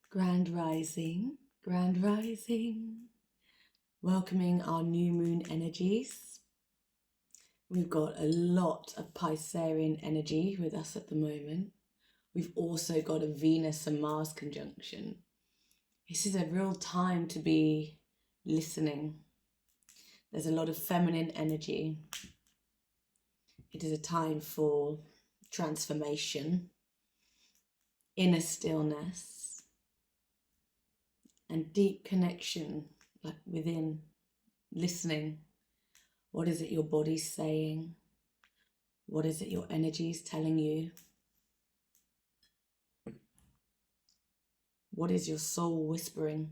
Grand rising, grand rising. Welcoming our new moon energies. We've got a lot of Piscean energy with us at the moment. We've also got a Venus and Mars conjunction. This is a real time to be listening. There's a lot of feminine energy. It is a time for transformation, inner stillness, and deep connection, like within, listening. What is it your body's saying? What is it your energy is telling you? What is your soul whispering?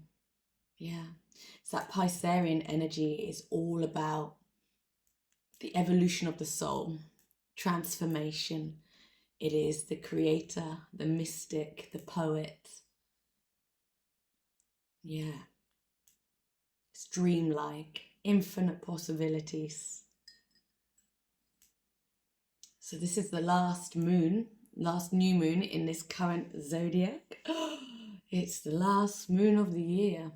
Yeah, so that Piscean energy is all about the evolution of the soul, transformation. It is the creator, the mystic, the poet. Yeah, it's dreamlike, infinite possibilities. So this is the last new moon in this current zodiac. It's the last moon of the year,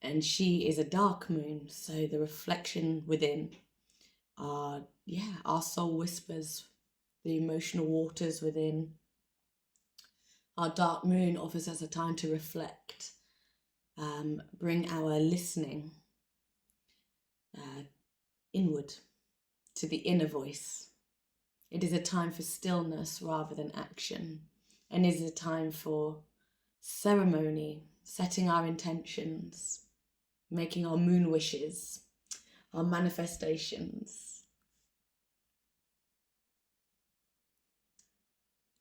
and she is a dark moon. So the reflection within our soul whispers, the emotional waters within. Our dark moon offers us a time to reflect, bring our listening inward to the inner voice. It is a time for stillness rather than action, and it is a time for ceremony, setting our intentions, making our moon wishes, our manifestations.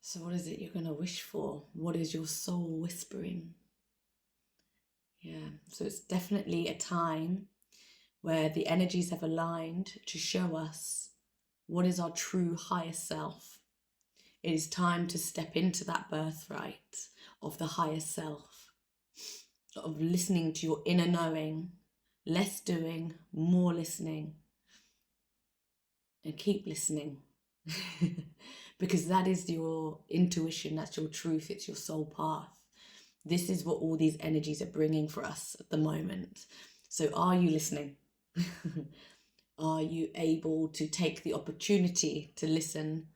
So what is it you're going to wish for? What is your soul whispering? Yeah, so it's definitely a time where the energies have aligned to show us what is our true higher self. It is time to step into that birthright of the higher self, of listening to your inner knowing, less doing, more listening, and keep listening. Because that is your intuition, that's your truth, it's your soul path. This is what all these energies are bringing for us at the moment. So are you listening? Are you able to take the opportunity to listen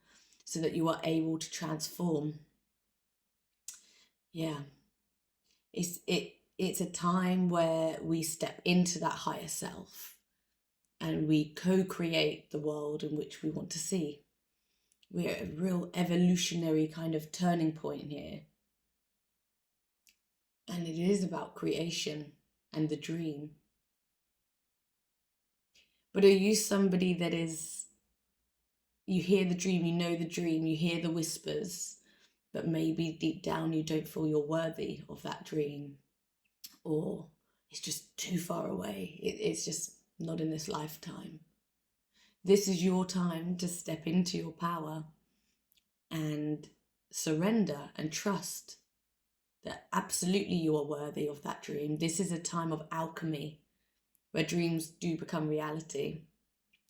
so that you are able to transform? Yeah, it's a time where we step into that higher self and we co-create the world in which we want to see. We're at a real evolutionary kind of turning point here. And it is about creation and the dream. But are you somebody that is, you hear the dream, you know the dream, you hear the whispers, but maybe deep down you don't feel you're worthy of that dream, or it's just too far away, it's just not in this lifetime? This is your time to step into your power and surrender and trust that absolutely you are worthy of that dream. This is a time of alchemy where dreams do become reality.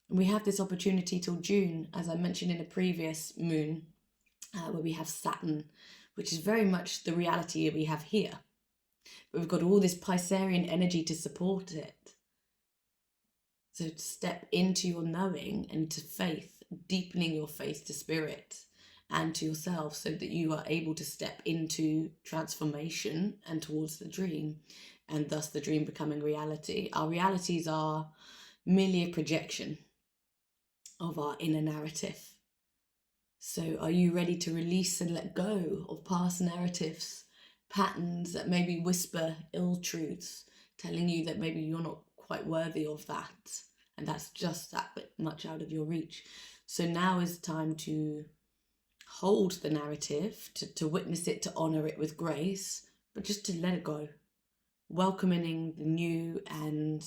And we have this opportunity till June, as I mentioned in a previous moon, where we have Saturn, which is very much the reality we have here. But we've got all this Piscean energy to support it. So to step into your knowing and to faith, deepening your faith to spirit and to yourself, so that you are able to step into transformation and towards the dream, and thus the dream becoming reality. Our realities are merely a projection of our inner narrative. So are you ready to release and let go of past narratives, patterns that maybe whisper ill truths, telling you that maybe you're not quite worthy of that, and that's just that bit much out of your reach? So now is time to hold the narrative, to witness it, to honor it with grace, but just to let it go, welcoming the new, and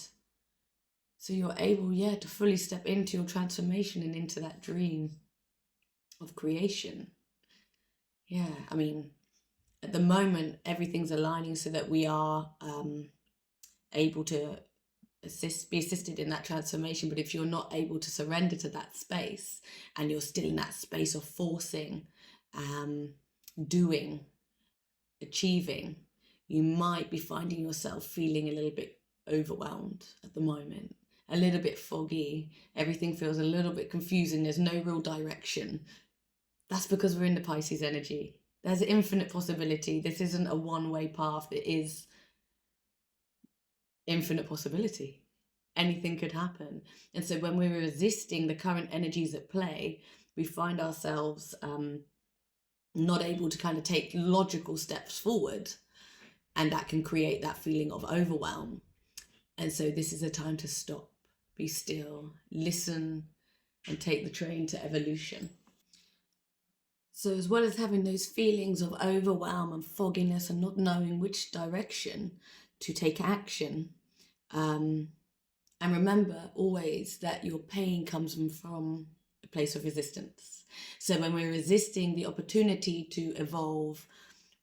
so you're able, to fully step into your transformation and into that dream of creation. Yeah, I mean, at the moment, everything's aligning so that we are able to be assisted in that transformation. But if you're not able to surrender to that space, and you're still in that space of forcing, doing, achieving, you might be finding yourself feeling a little bit overwhelmed at the moment, a little bit foggy. Everything feels a little bit confusing. There's no real direction. That's because we're in the Pisces energy. There's infinite possibility. This isn't a one-way path. It is infinite possibility. Anything could happen. And so when we're resisting the current energies at play, we find ourselves not able to kind of take logical steps forward. And that can create that feeling of overwhelm. And so this is a time to stop, be still, listen, and take the train to evolution. So as well as having those feelings of overwhelm and fogginess and not knowing which direction to take action, and remember always that your pain comes from a place of resistance. So when we're resisting the opportunity to evolve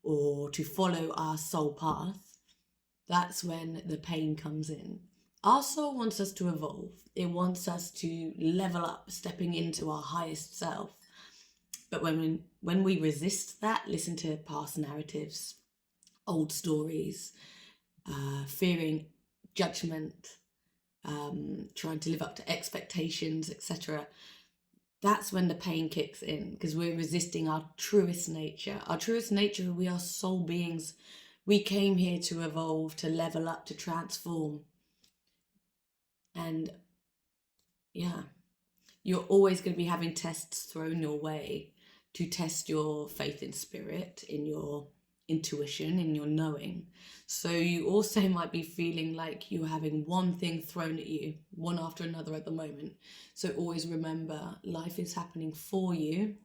or to follow our soul path, that's when the pain comes in. Our soul wants us to evolve. It wants us to level up, stepping into our highest self. But when we resist that, listen to past narratives, old stories, fearing judgment, trying to live up to expectations, etc., that's when the pain kicks in, because we're resisting our truest nature. Our truest nature, we are soul beings. We came here to evolve, to level up, to transform. And yeah, you're always going to be having tests thrown your way to test your faith in spirit, in your intuition, in your knowing. So you also might be feeling like you're having one thing thrown at you, one after another at the moment. So always remember, life is happening for you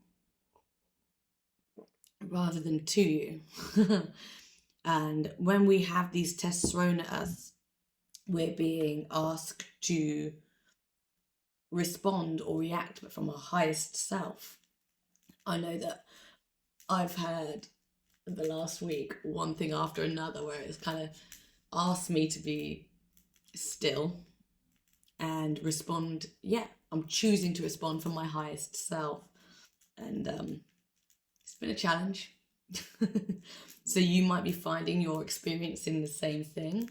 rather than to you. And when we have these tests thrown at us, we're being asked to respond or react, but from our highest self. I know that I've had the last week one thing after another where it's kind of asked me to be still and respond. Yeah, I'm choosing to respond from my highest self, and it's been a challenge. So you might be finding you're experiencing the same thing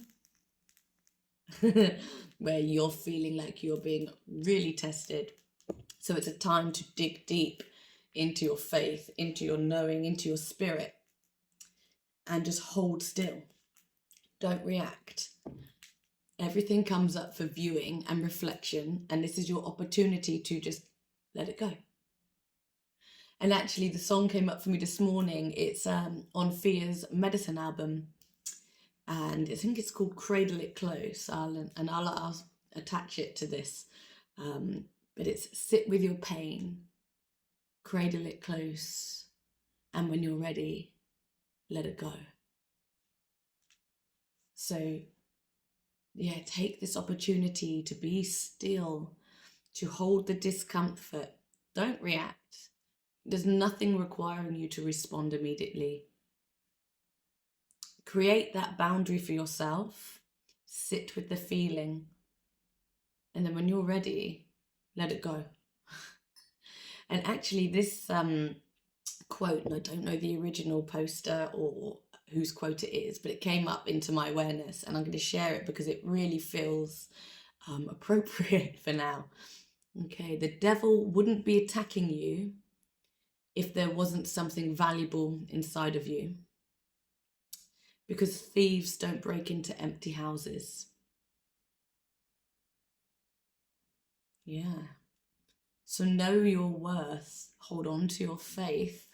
where you're feeling like you're being really tested. So it's a time to dig deep into your faith, into your knowing, into your spirit, and just hold still. Don't react. Everything comes up for viewing and reflection, and this is your opportunity to just let it go. And actually, the song came up for me this morning. It's on Fia's Medicine album, and I think it's called Cradle It Close. I'll attach it to this. But it's sit with your pain, cradle it close, and when you're ready, let it go. So yeah, take this opportunity to be still, to hold the discomfort. Don't react. There's nothing requiring you to respond immediately. Create that boundary for yourself. Sit with the feeling. And then when you're ready, let it go. And actually this quote, and I don't know the original poster or whose quote it is, but it came up into my awareness, and I'm going to share it because it really feels appropriate for now. Okay, the devil wouldn't be attacking you if there wasn't something valuable inside of you, because thieves don't break into empty houses. Yeah. So know your worth, hold on to your faith,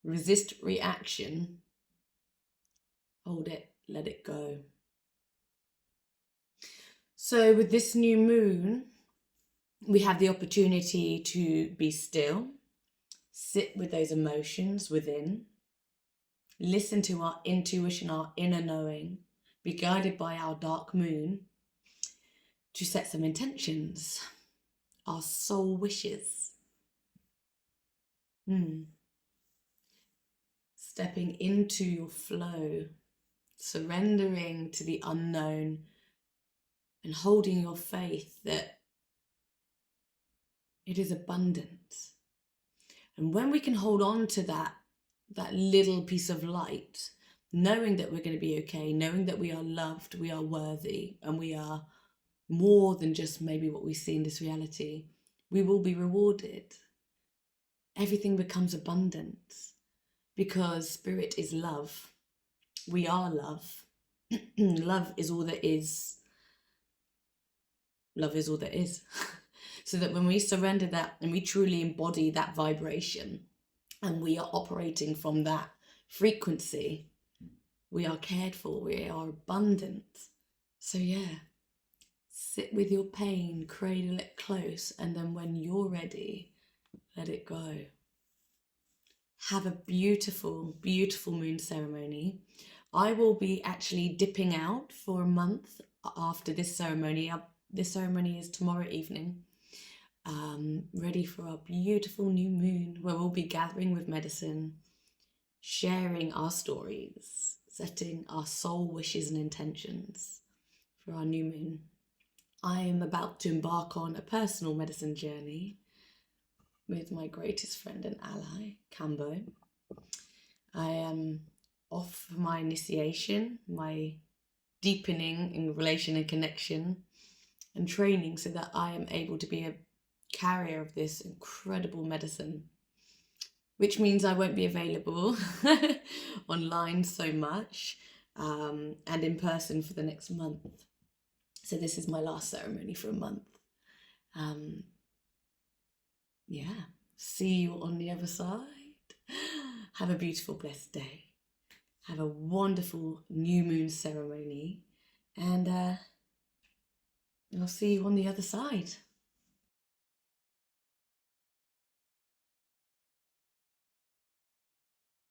resist reaction, hold it, let it go. So with this new moon, we have the opportunity to be still, sit with those emotions within, listen to our intuition, our inner knowing, be guided by our dark moon to set some intentions, our soul wishes. Stepping into your flow, surrendering to the unknown, and holding your faith that it is abundant. And when we can hold on to that little piece of light, knowing that we're going to be okay, knowing that we are loved, we are worthy, and we are more than just maybe what we see in this reality, we will be rewarded. Everything becomes abundant because spirit is love. We are love. Love is all there is. Love is all there is. So that when we surrender that and we truly embody that vibration and we are operating from that frequency, we are cared for, we are abundant. So yeah, sit with your pain, cradle it close, and then when you're ready, let it go. Have a beautiful, beautiful moon ceremony. I will be actually dipping out for a month after this ceremony. This ceremony is tomorrow evening. Ready for our beautiful new moon, where we'll be gathering with medicine, sharing our stories, setting our soul wishes and intentions for our new moon. I am about to embark on a personal medicine journey with my greatest friend and ally, Cambo. I am off for my initiation, my deepening in relation and connection and training, so that I am able to be a carrier of this incredible medicine, which means I won't be available online so much and in person for the next month. So this is my last ceremony for a month. Yeah, see you on the other side. Have a beautiful, blessed day. Have a wonderful new moon ceremony, and I'll see you on the other side.